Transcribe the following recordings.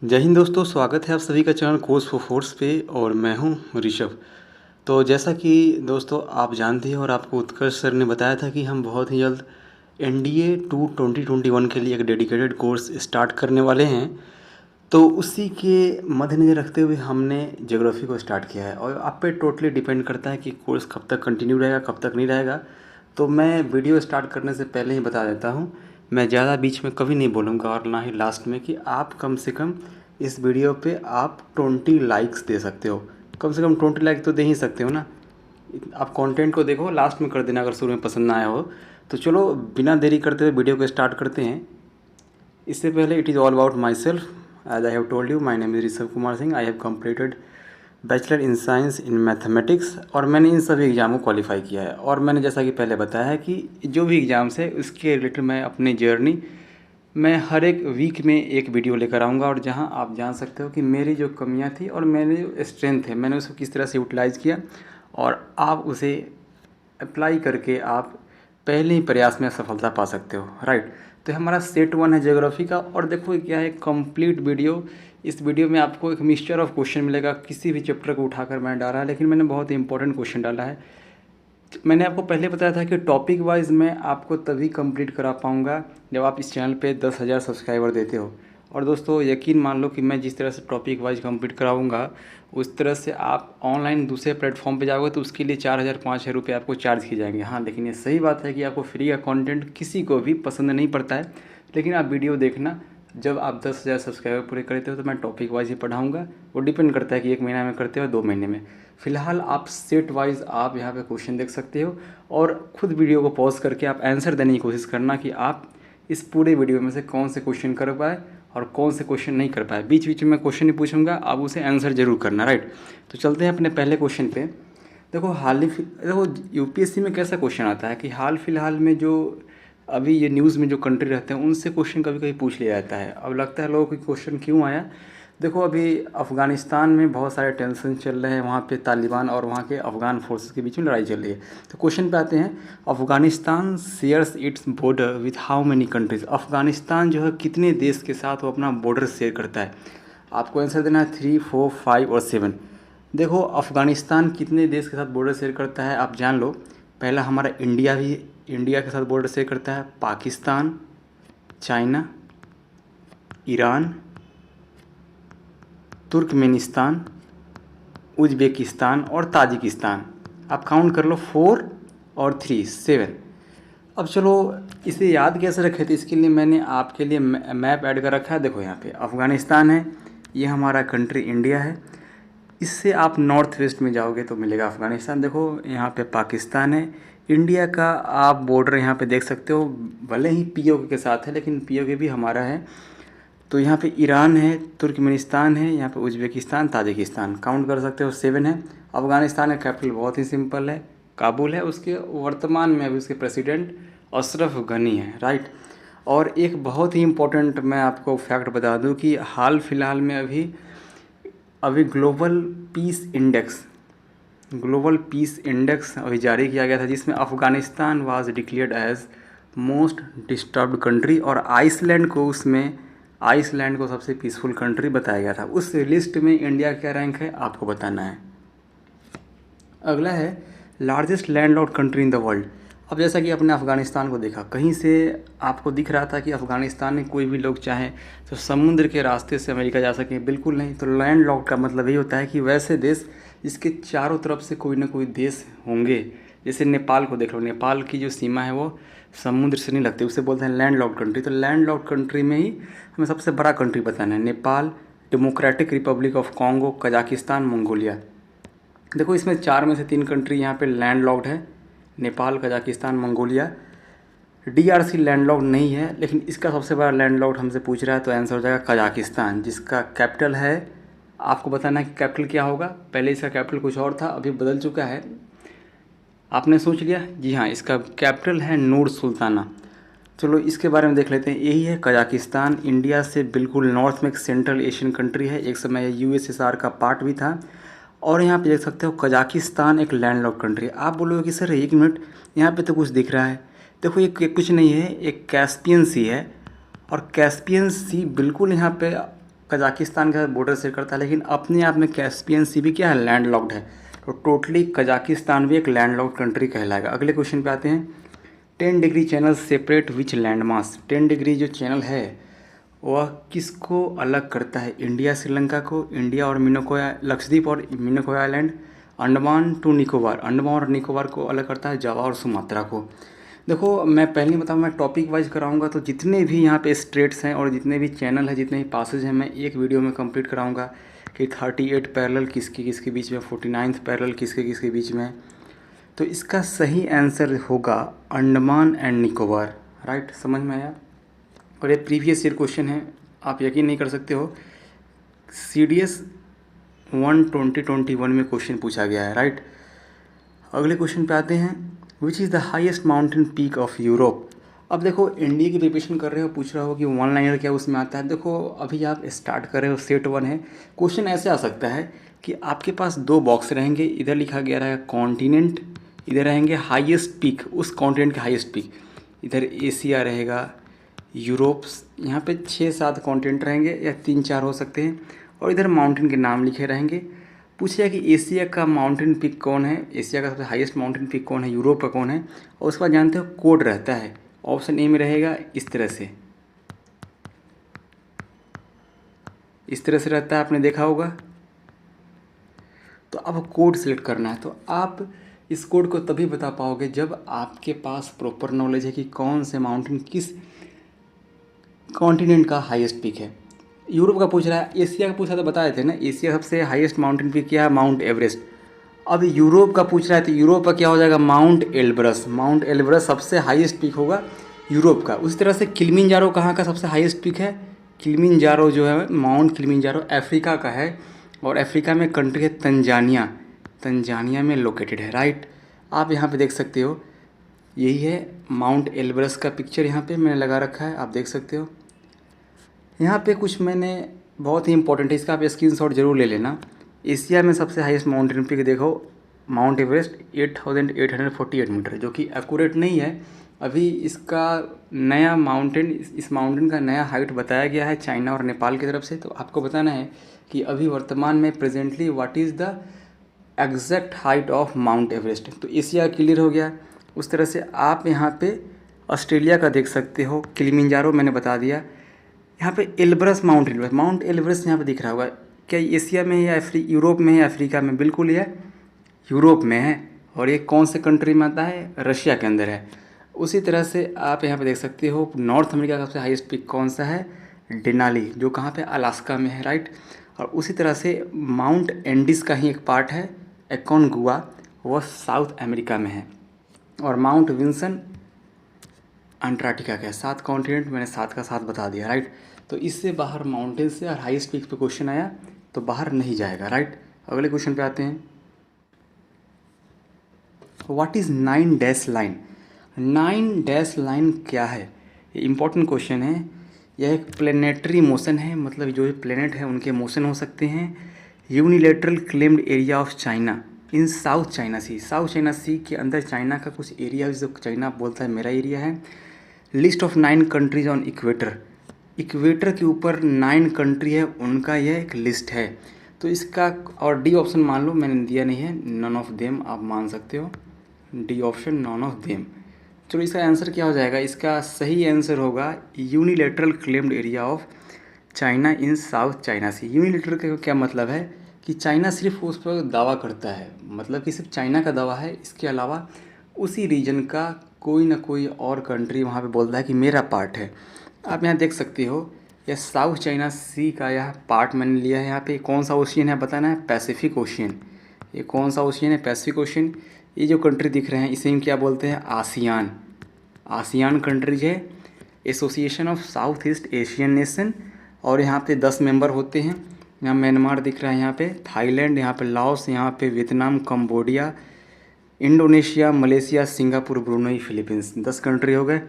जय हिंद दोस्तों, स्वागत है आप सभी का चैनल कोर्स फॉर फोर्स पे और मैं हूं ऋषभ। तो जैसा कि दोस्तों आप जानते हैं और आपको उत्कर्ष सर ने बताया था कि हम बहुत ही जल्द एनडीए 2021 के लिए एक डेडिकेटेड कोर्स स्टार्ट करने वाले हैं। तो उसी के मद्देनज़र रखते हुए हमने ज्योग्राफी को स्टार्ट किया है और आप पे टोटली डिपेंड करता है कि कोर्स कब तक कंटिन्यू रहेगा, कब तक नहीं रहेगा। तो मैं वीडियो स्टार्ट करने से पहले ही बता देता हूँ, मैं ज़्यादा बीच में कभी नहीं बोलूँगा और ना ही लास्ट में, कि आप कम से कम इस वीडियो पे आप 20 लाइक्स दे सकते हो। कम से कम 20 लाइक तो दे ही सकते हो ना। आप कंटेंट को देखो, लास्ट में कर देना अगर शुरू में पसंद ना आया हो। तो चलो बिना देरी करते हुए वीडियो को स्टार्ट करते हैं। इससे पहले it is all about my self. As I have told you, my name is Rishabh Kumar Singh. I have completed bachelor in science in mathematics और मैंने इन सभी एग्ज़ामों को क्वालिफाई किया है। और मैंने जैसा कि पहले बताया है कि जो भी एग्ज़ाम्स है उसके रिलेटेड मैं अपनी जर्नी मैं हर एक वीक में एक वीडियो लेकर आऊँगा, और जहाँ आप जान सकते हो कि मेरी जो कमियाँ थी और मेरी जो स्ट्रेंथ है मैंने उसको किस तरह से यूटिलाइज़ किया, और आप उसे अप्लाई करके आप पहले ही प्रयास में सफलता पा सकते हो। राइट। तो हमारा सेट 1 है ज्योग्राफी का, और देखो क्या है, कंप्लीट वीडियो। इस वीडियो में आपको एक मिक्सचर ऑफ क्वेश्चन मिलेगा। किसी भी चैप्टर को उठाकर मैंने डाला है, लेकिन मैंने बहुत ही इंपॉर्टेंट क्वेश्चन डाला है। मैंने आपको पहले बताया था कि टॉपिक वाइज मैं आपको तभी कंप्लीट करा पाऊँगा जब आप इस चैनल पे 10,000 सब्सक्राइबर देते हो। और दोस्तों यकीन मान लो कि मैं जिस तरह से टॉपिक वाइज कंप्लीट कराऊँगा, उस तरह से आप ऑनलाइन दूसरे प्लेटफॉर्म पे जाओगे तो उसके लिए 4,000-5,000 रुपये आपको चार्ज किए जाएंगे। हाँ, लेकिन ये सही बात है कि आपको फ्री का कंटेंट किसी को भी पसंद नहीं पड़ता है, लेकिन आप वीडियो देखना। जब आप 10,000 सब्सक्राइबर पूरे करते हो तो मैं टॉपिक वाइज ही पढ़ाऊँगा। वो डिपेंड करता है कि 1 महीना में करते हो 2 महीने में। फ़िलहाल आप सेट वाइज आप यहाँ पे क्वेश्चन देख सकते हो, और खुद वीडियो को पॉज करके आप आंसर देने की कोशिश करना कि आप इस पूरे वीडियो में से कौन से क्वेश्चन कर पाए और कौन से क्वेश्चन नहीं कर पाए। बीच बीच में क्वेश्चन ही पूछूंगा, आप उसे आंसर जरूर करना। राइट। तो चलते हैं अपने पहले क्वेश्चन पे। देखो यूपीएससी में कैसा क्वेश्चन आता है कि हाल फिलहाल में जो अभी ये न्यूज़ में जो कंट्री रहते हैं उनसे क्वेश्चन कभी कभी पूछ लिया जाता है। अब लगता है लोगों को क्वेश्चन क्यों आया। देखो अभी अफ़गानिस्तान में बहुत सारे टेंशन चल रहे हैं, वहाँ पे तालिबान और वहाँ के अफ़गान फोर्सेस के बीच में लड़ाई चल रही है। तो क्वेश्चन पे आते हैं, Afghanistan shares its border with how many countries. Afghanistan जो है कितने देश के साथ वो अपना बॉर्डर शेयर करता है। आपको आंसर देना है 3, 4, 5 और 7। देखो अफ़गानिस्तान कितने देश के साथ बॉर्डर शेयर करता है आप जान लो। पहला हमारा इंडिया भी इंडिया के साथ बॉर्डर शेयर करता है, Pakistan, China, Iran, Turkmenistan, Uzbekistan और ताजिकिस्तान। आप काउंट कर लो, 4 और 3, 7। अब चलो इसे याद कैसे रखे, तो इसके लिए मैंने आपके लिए मैप ऐड कर रखा है। देखो यहाँ पे अफ़गानिस्तान है, ये हमारा कंट्री इंडिया है। इससे आप नॉर्थ वेस्ट में जाओगे तो मिलेगा अफ़गानिस्तान। देखो यहाँ पे पाकिस्तान है। इंडिया का आप बॉर्डर यहाँ पे देख सकते हो, भले ही पीओके के साथ है लेकिन पीओके भी हमारा है। तो यहाँ पे ईरान है, तुर्कमेनिस्तान है, यहाँ पे उज़्बेकिस्तान, ताजिकिस्तान। काउंट कर सकते हो, 7 है। अफ़गानिस्तान का कैपिटल बहुत ही सिंपल है, काबुल है। उसके वर्तमान में अभी उसके प्रेसिडेंट अशरफ गनी है। राइट। और एक बहुत ही इम्पोर्टेंट मैं आपको फैक्ट बता दूं कि हाल फिलहाल में अभी ग्लोबल पीस इंडेक्स अभी जारी किया गया था, जिसमें Afghanistan was declared as most disturbed country, और आइसलैंड को सबसे पीसफुल कंट्री बताया गया था। उस लिस्ट में इंडिया क्या रैंक है आपको बताना है। अगला है largest landlocked country in the world. अब जैसा कि आपने अफ़गानिस्तान को देखा, कहीं से आपको दिख रहा था कि अफ़गानिस्तान में कोई भी लोग चाहे तो समुद्र के रास्ते से अमेरिका जा सके, बिल्कुल नहीं। तो लैंड लॉक्ड का मतलब यही होता है कि वैसे देश जिसके चारों तरफ से कोई ना कोई देश होंगे। जैसे नेपाल को देख लो, नेपाल की जो सीमा है वो समुद्र से नहीं लगती, उसे बोलते हैं लैंड लॉक्ड कंट्री। तो लैंड लॉक्ड कंट्री में ही हमें सबसे बड़ा कंट्री बताना है, Nepal, democratic Republic of Congo, Kazakhstan, Mongolia. देखो इसमें 4 में से 3 कंट्री यहाँ पे लैंड लॉक्ड है, Nepal, Kazakhstan, Mongolia. DRC land locked नहीं है, लेकिन इसका सबसे बड़ा लैंड लॉक्ड हमसे पूछ रहा है तो आंसर हो जाएगा कजाकिस्तान, जिसका कैपिटल है, आपको बताना है कि कैपिटल क्या होगा। पहले इसका कैपिटल कुछ और था, अभी बदल चुका है। आपने सोच लिया? जी हाँ, इसका कैपिटल है नूर सुल्ताना। चलो इसके बारे में देख लेते हैं। यही है कजाकिस्तान, इंडिया से बिल्कुल नॉर्थ में एक सेंट्रल एशियन कंट्री है, एक समय यूएसएसआर का पार्ट भी था। और यहाँ पे देख सकते हो कजाकिस्तान एक लैंडलॉक्ड कंट्री है। आप बोलोगे कि सर 1 मिनट, यहाँ पे तो कुछ दिख रहा है। देखो ये कुछ नहीं है, एक कैस्पियन सी है, और कैस्पियन सी बिल्कुल यहाँ पे कजाकिस्तान के साथ बॉर्डर शेयर करता है, लेकिन अपने आप में कैस्पियन सी भी क्या है, लैंड लॉक्ड है। तो टोटली कजाकिस्तान भी एक लैंड लॉक्ड कंट्री कहलाएगा। अगले क्वेश्चन पे आते हैं। 10 डिग्री चैनल सेपरेट विच लैंड मास। 10 डिग्री जो चैनल है वह किसको अलग करता है, इंडिया श्रीलंका को, इंडिया और मिनिकॉय लक्षद्वीप और मिनिकॉय आइलैंड, अंडमान टू निकोबार, अंडमान और निकोबार को अलग करता है, जावा और सुमात्रा को। देखो मैं पहले ही बताऊँ, मैं टॉपिक वाइज कराऊंगा, तो जितने भी यहाँ पे स्ट्रेट्स हैं और जितने भी चैनल हैं, जितने भी पासेज हैं, मैं एक वीडियो में कंप्लीट कराऊंगा कि 38 पैरेलल किसके किसके बीच में, 49th पैरेलल किसके किसके बीच में। तो इसका सही आंसर होगा अंडमान एंड निकोबार। राइट, समझ में आया। और ये प्रीवियस ईयर क्वेश्चन है, आप यकीन नहीं कर सकते हो, CDS 1 2021 में क्वेश्चन पूछा गया है। राइट, अगले क्वेश्चन पे आते हैं। Which is the highest mountain peak of Europe. अब देखो इंडिया की प्रिपरेशन कर रहे हो, पूछ रहा हो कि वन लाइनर क्या उसमें आता है। देखो अभी आप स्टार्ट कर रहे हो, सेट 1 है। क्वेश्चन ऐसे आ सकता है कि आपके पास 2 बॉक्स रहेंगे, इधर लिखा गया रहेगा कॉन्टिनेंट, इधर रहेंगे हाईएस्ट पीक, उस कॉन्टिनेंट के हाईएस्ट पीक, इधर एशिया रहेगा, यूरोप, यहाँ पे 6-7 कॉन्टिनेंट रहेंगे या 3-4 हो सकते हैं, और इधर माउंटेन के नाम लिखे रहेंगे। पूछिए कि एशिया का माउंटेन पीक कौन है, एशिया का सबसे हाईएस्ट माउंटेन पीक कौन है, यूरोप का कौन है, और उसके बाद जानते हो कोड रहता है। ऑप्शन ए में रहेगा इस तरह से, इस तरह से रहता है, आपने देखा होगा। तो अब कोड सिलेक्ट करना है, तो आप इस कोड को तभी बता पाओगे जब आपके पास प्रॉपर नॉलेज है कि कौन से माउंटेन किस कॉन्टिनेंट का हाईएस्ट पीक है। यूरोप का पूछ रहा है, एशिया का पूछा तो बताए थे ना, एशिया सबसे हाईएस्ट माउंटेन पीक क्या है, माउंट एवरेस्ट। अब यूरोप का पूछ रहा है तो यूरोप का क्या हो जाएगा, माउंट एल्ब्रस। माउंट एल्ब्रस सबसे हाईएस्ट पीक होगा यूरोप का। उसी तरह से किलिमिंजारो कहाँ का सबसे हाईएस्ट पीक है, किलिमिंजारो जो है, माउंट किलिमिंजारो अफ्रीका का है, और अफ्रीका में कंट्री है तंजानिया, तंजानिया में लोकेटेड है। राइट, आप यहाँ पे देख सकते हो, यही है माउंट एल्ब्रस का पिक्चर यहाँ पे मैंने लगा रखा है, आप देख सकते हो। यहाँ पे कुछ मैंने बहुत ही इंपॉर्टेंट है, इसका आप स्क्रीनशॉट जरूर ले लेना। एशिया में सबसे हाईएस्ट माउंटेन पीक देखो, माउंट एवरेस्ट 8848 मीटर, जो कि एक्यूरेट नहीं है। अभी इसका नया माउंटेन, इस माउंटेन का नया हाइट बताया गया है चाइना और नेपाल की तरफ से। तो आपको बताना है कि अभी वर्तमान में presently what is the exact height of mount Everest. तो एशिया क्लियर हो गया। उस तरह से आप यहाँ पे ऑस्ट्रेलिया का देख सकते हो, किलिमिंजारो मैंने बता दिया। यहाँ पे एल्ब्रस, माउंट एल्ब्रस यहाँ पे दिख रहा होगा, क्या एशिया में है या यूरोप में है या अफ्रीका में, बिल्कुल ये यूरोप में है। और ये कौन से कंट्री में आता है, रशिया के अंदर है। उसी तरह से आप यहाँ पे देख सकते हो नॉर्थ अमेरिका का सबसे हाईएस्ट पीक कौन सा है, डेनाली, जो कहाँ पे, अलास्का में है। राइट, और उसी तरह से माउंट एंडिस का ही एक पार्ट है, एकोनगुआ, वह साउथ अमेरिका में है। और माउंट विंसन अंटार्कटिका का है। 7 कॉन्टिनेंट मैंने 7 का 7 बता दिया। राइट, तो इससे बाहर माउंटेन से और हाईएस्ट पीक पे क्वेश्चन आया तो बाहर नहीं जाएगा। राइट, अगले क्वेश्चन पे आते हैं। What is 9 dash line. 9 dash line क्या है, ये इंपॉर्टेंट क्वेश्चन है। यह एक प्लेनेटरी मोशन है, मतलब जो प्लेनेट है उनके मोशन हो सकते हैं। Unilateral claimed area of China in South China Sea, South China Sea के अंदर चाइना का कुछ एरिया जो चाइना बोलता है मेरा एरिया है। List of 9 countries on equator, equator के ऊपर 9 कंट्री है, उनका यह एक लिस्ट है। तो इसका, और डी ऑप्शन मान लो, मैंने दिया नहीं है, नन ऑफ देम आप मान सकते हो, D option none of them. चलो इसका आंसर क्या हो जाएगा, इसका सही आंसर होगा unilateral claimed area of China in South China Sea. Unilateral का क्या मतलब है कि चाइना सिर्फ उस पर दावा करता है, मतलब कि सिर्फ चाइना का दावा है, इसके अलावा उसी रीजन का कोई ना कोई और कंट्री वहाँ पे बोलता है कि मेरा पार्ट है। आप यहाँ देख सकते हो, यह साउथ चाइना सी का यह पार्ट मैंने लिया है। यहाँ पे कौन सा ओशियन है बताना है, पैसिफिक ओशियन। ये कौन सा ओशियन है, पैसिफिक ओशियन। ये जो कंट्री दिख रहे हैं इसे हम क्या बोलते हैं, आसियान। आसियान कंट्रीज है, association of south east Asian nation, और यहाँ पे 10 मेंबर होते हैं। यहाँ म्यांमार दिख रहा है, यहाँ पे थाईलैंड, यहाँ पे लाओस, यहाँ पे Vietnam, Cambodia, Indonesia, Malaysia, Singapore, Brunei, Philippines, 10 country हो गए।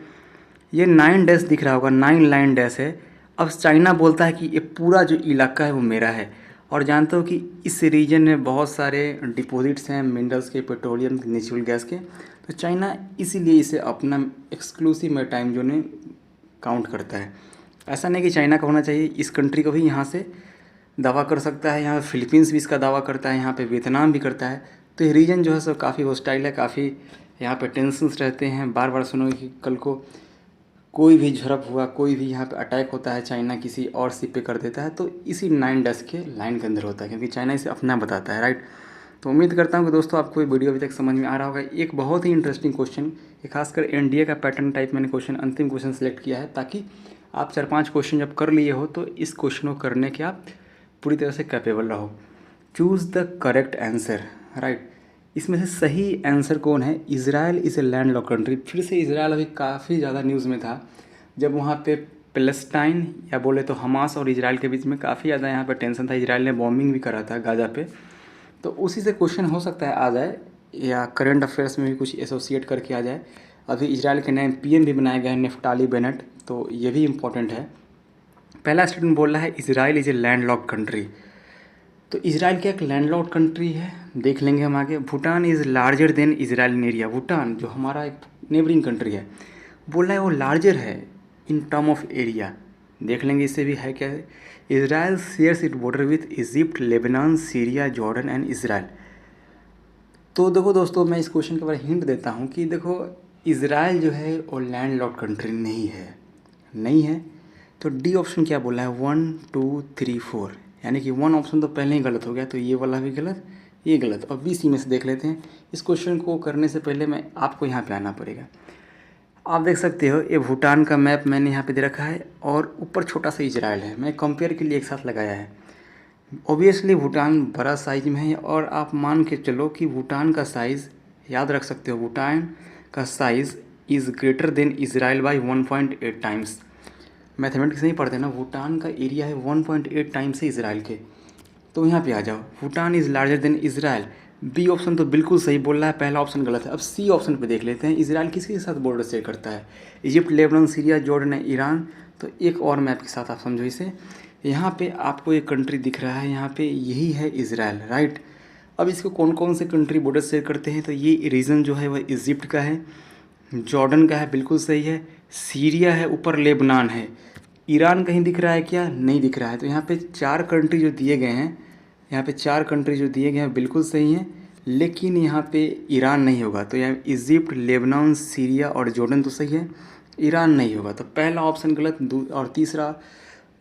ये 9 डैश दिख रहा होगा, 9 लाइन डैश है। अब चाइना बोलता है कि ये पूरा जो इलाका है वो मेरा है, और जानते हो कि इस रीजन में बहुत सारे डिपॉजिट्स हैं मिनरल्स के, पेट्रोलियम, नेचुरल गैस के। तो चाइना इसीलिए इसे अपना एक्सक्लूसिव मैरीटाइम जोन में काउंट करता है। ऐसा नहीं कि चाइना का होना चाहिए, इस कंट्री को भी यहाँ से दावा कर सकता है, यहाँ फिलीपींस भी इसका दावा करता है, यहाँ पे वियतनाम भी करता है। तो ये रीजन जो है सो काफ़ी हॉस्टाइल है, काफ़ी यहाँ पे टेंशन्स रहते हैं। बार बार सुनोगे कि कल को कोई भी झड़प हुआ, कोई भी यहाँ पे अटैक होता है, चाइना किसी और शिप पे कर देता है, तो इसी 9 डैश के लाइन के अंदर होता है, क्योंकि चाइना इसे अपना बताता है, राइट। तो उम्मीद करता हूँ कि दोस्तों आपको ये वीडियो अभी तक समझ में आ रहा होगा। एक बहुत ही इंटरेस्टिंग क्वेश्चन, खासकर एनडीए का पैटर्न टाइप मैंने क्वेश्चन अंतिम क्वेश्चन सेलेक्ट किया है, ताकि आप 4-5 क्वेश्चन जब कर लिए हो तो इस क्वेश्चन को करने के आप पूरी तरह से कैपेबल रहो। Choose the correct answer, right. इसमें से सही आंसर कौन है? Israel is a landlocked country. फिर से इज़राइल अभी काफ़ी ज़्यादा न्यूज़ में था, जब वहाँ पे पैलेस्टाइन या बोले तो हमास और इजराइल के बीच में काफ़ी ज़्यादा यहाँ पे टेंशन था। इजराइल ने बॉम्बिंग भी करा था गाज़ा पे, तो उसी से क्वेश्चन हो सकता है आ जाए, या करंट अफेयर्स में भी कुछ एसोसिएट करके आ जाए। अभी इजराइल के नए पीएम भी बनाए गए हैं, नेफ्ताली बेनेट, तो ये भी इम्पोर्टेंट है। पहला स्टेटमेंट बोल रहा है Israel is a landlocked country. तो इजराइल क्या एक लैंडलॉक्ड कंट्री है? देख लेंगे हम आगे। Bhutan is larger than Israel in area. Bhutan जो हमारा एक नेबरिंग कंट्री है, बोल रहा है वो लार्जर है इन टर्म ऑफ एरिया। देख लेंगे इससे भी है क्या है। Israel shares it border with Egypt, Lebanon, Syria, Jordan and Israel. तो देखो दोस्तों, मैं इस क्वेश्चन के बारे में हिंट देता हूँ कि देखो, इजराइल जो है वो लैंडलॉक्ड कंट्री नहीं है। तो डी ऑप्शन क्या बोला है? 1 2 3 4, यानी कि 1 ऑप्शन तो पहले ही गलत हो गया, तो ये वाला भी गलत, ये गलत। अब बी सी में से देख लेते हैं। इस क्वेश्चन को करने से पहले मैं आपको यहाँ पे आना पड़ेगा। आप देख सकते हो ये भूटान का मैप मैंने यहाँ पे दे रखा है, और ऊपर छोटा सा इजराइल है। मैं कंपेयर के लिए एक साथ लगाया है। ऑब्वियसली भूटान बड़ा साइज में है, और आप मान के चलो कि भूटान का साइज़, याद रख सकते हो, भूटान का size is greater than Israel by 1.8 times. Mathematics नहीं पढ़ते ना, भूटान का एरिया है 1.8 टाइम्स है इजराइल के। तो यहाँ पे आ जाओ, Bhutan is larger than Israel. B option तो बिल्कुल सही बोल रहा है, पहला ऑप्शन गलत है। अब सी ऑप्शन पे देख लेते हैं, इजराइल किसके साथ बॉर्डर शेयर करता है? Egypt, Lebanon, Syria, Jordan, Iran. तो एक और मैप के साथ आप समझो इसे। यहाँ पे आपको एक कंट्री दिख रहा है, यहाँ पे यही है इजराइल, राइट। अब इसको कौन कौन से कंट्री बॉर्डर शेयर करते हैं? तो ये रीजन जो है वह इजिप्ट का है, जॉर्डन का है, बिल्कुल सही है, सीरिया है, ऊपर लेबनान है। ईरान कहीं दिख रहा है क्या? नहीं दिख रहा है। तो यहाँ पे 4 कंट्री जो दिए गए हैं, यहाँ पे 4 कंट्री जो दिए गए हैं बिल्कुल सही हैं, लेकिन यहाँ पे ईरान नहीं होगा। तो यहाँ इजिप्ट, लेबनान, सीरिया और जॉर्डन तो सही है, ईरान नहीं होगा। तो पहला ऑप्शन गलत, और तीसरा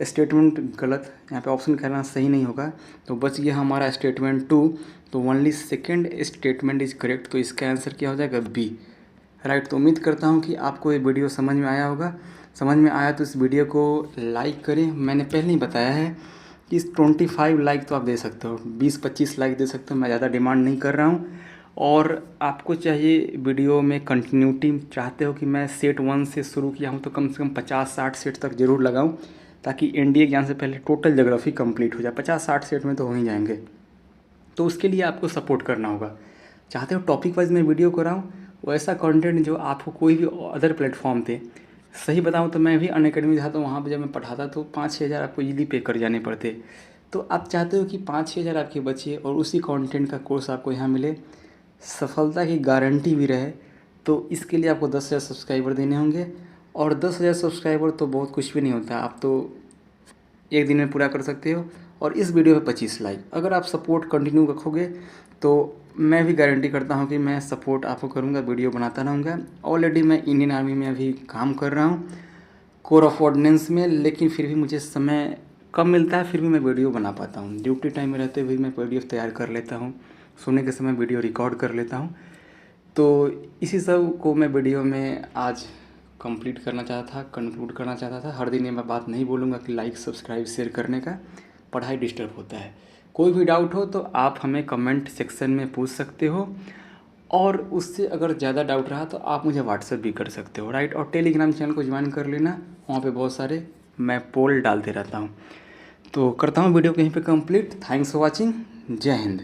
स्टेटमेंट गलत, यहाँ पे ऑप्शन कहना सही नहीं होगा। तो बच गया हमारा स्टेटमेंट 2। तो only second statement is correct. तो इसका आंसर क्या हो जाएगा? B, right. तो उम्मीद करता हूँ कि आपको ये वीडियो समझ में आया होगा। समझ में आया तो इस वीडियो को लाइक करें। मैंने पहले ही बताया है कि इस 25 लाइक तो आप दे सकते हो, 20-25 लाइक दे सकते हो, मैं ज़्यादा डिमांड नहीं कर रहा हूँ। और आपको चाहिए वीडियो में कंटिन्यूटी, चाहते हो कि मैं सेट 1 से शुरू किया हूँ तो कम से कम 50-60 सेट तक ज़रूर लगाऊँ, ताकि एनडीए एग्जाम से पहले टोटल ज्योग्राफी कंप्लीट हो जाए। 50-60 सेट में तो हो ही जाएंगे। तो उसके लिए आपको सपोर्ट करना होगा। चाहते हो टॉपिक वाइज मैं वीडियो कराऊँ, वैसा कंटेंट जो आपको कोई भी अदर प्लेटफॉर्म पे, सही बताऊँ तो मैं भी अनअकैडमी था, तो वहाँ पे जब मैं पढ़ाता तो 5-6 हज़ार आपको इजीली पे कर जाने पड़ते। तो आप चाहते हो कि 5-6 हज़ार आपके बचे और उसी कंटेंट का कोर्स आपको यहाँ मिले, सफलता की गारंटी भी रहे। तो इसके लिए आपको 10,000 सब्सक्राइबर देने होंगे, और 10,000 सब्सक्राइबर तो बहुत कुछ भी नहीं होता, आप तो एक दिन में पूरा कर सकते हो। और इस वीडियो पे 25 लाइक, अगर आप सपोर्ट कंटिन्यू रखोगे तो मैं भी गारंटी करता हूँ कि मैं सपोर्ट आपको करूँगा, वीडियो बनाता रहूँगा। ऑलरेडी मैं इंडियन आर्मी में अभी काम कर रहा हूँ, कोर ऑफ ऑर्डिनेंस में, लेकिन फिर भी मुझे समय कम मिलता है, फिर भी मैं वीडियो बना पाता हूँ। ड्यूटी टाइम में रहते हुए मैं PDF तैयार कर लेता हूँ, सोने के समय वीडियो रिकॉर्ड कर लेता हूँ। तो इसी सब को मैं वीडियो में आज कंप्लीट करना चाहता था, कंक्लूड करना चाहता था। हर दिन ये मैं बात नहीं बोलूँगा कि लाइक, सब्सक्राइब, शेयर करने का, पढ़ाई डिस्टर्ब होता है। कोई भी डाउट हो तो आप हमें कमेंट सेक्शन में पूछ सकते हो, और उससे अगर ज़्यादा डाउट रहा तो आप मुझे व्हाट्सएप भी कर सकते हो, राइट। और टेलीग्राम चैनल को ज्वाइन कर लेना, वहाँ पे बहुत सारे मैं पोल डालते रहता हूँ। तो करता हूँ वीडियो कहीं पे कंप्लीट। Thanks for watching. जय हिंद।